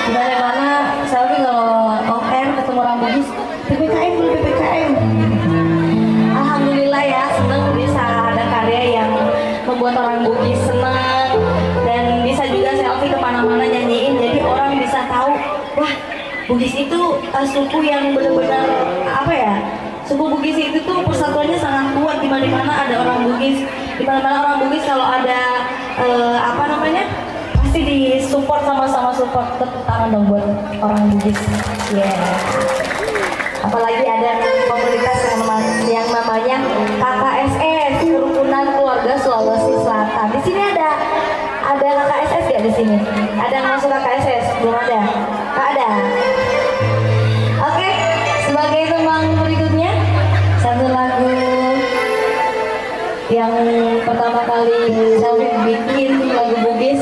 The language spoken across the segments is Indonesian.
Dimana-mana Selvi kalau off air ketemu orang Bugis, PPKM dulu PPKM. Alhamdulillah ya, senang bisa ada karya yang membuat orang Bugis senang dan bisa juga Selvi kemana-mana nyanyiin, jadi orang bisa tahu, wah Bugis itu suku yang benar-benar apa ya? Suku Bugis itu tuh persatuannya sangat kuat, di mana-mana ada orang Bugis, di mana-mana orang Bugis kalau ada apa namanya? Pasti disupport, sama-sama support. Tepuk tangan dong buat orang Bugis. Yeah. Apalagi ada komunitas yang namanya KKSS, Kerukunan Keluarga Sulawesi Selatan. Di sini ada KKSS nggak di sini? Ada yang masuk KKSS? Belum ada? Nggak ada. Oke, sebagai tembang berikutnya satu lagu yang pertama kali Selvi bikin lagu Bugis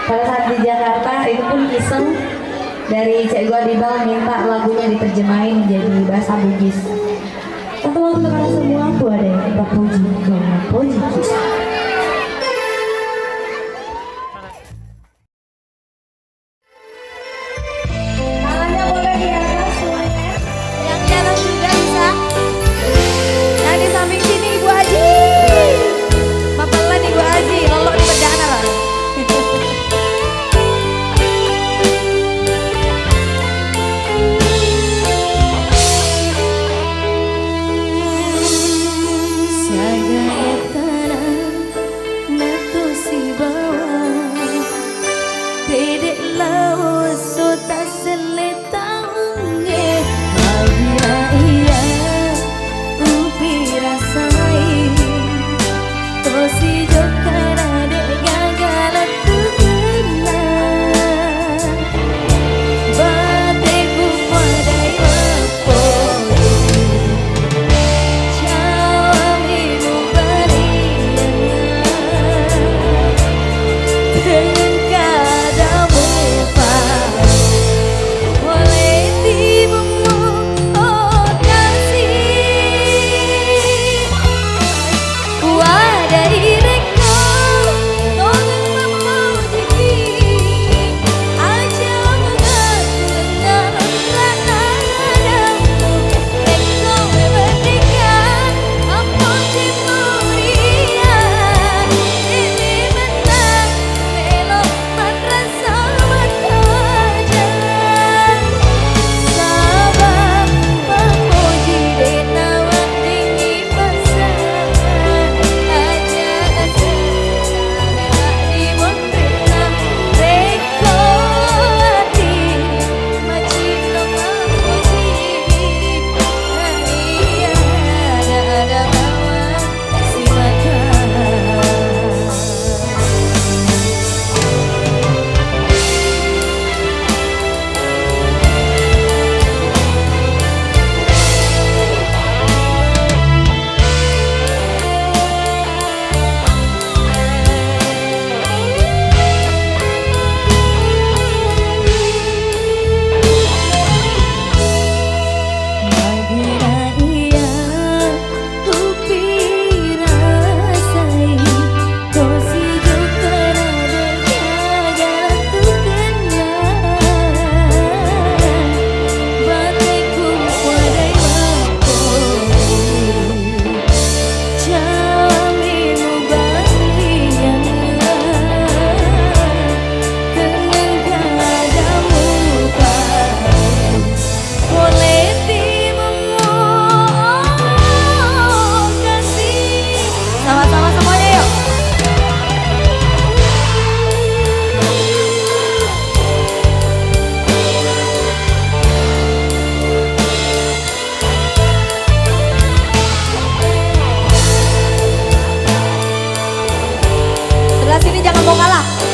pada saat di Jakarta, itu pun iseng dari Cek Gua Dibal minta lagunya diterjemahin jadi bahasa Bugis. Satu lagu untuk kalian semua, aku ada yang Bapoji, Bapoji. Tangannya boleh di atas semuanya. Yang di atas juga bisa. Yang di samping sini Ibu Haji. Bapelan Ibu Haji, lolok di perdana lah. Sini jangan mau kalah.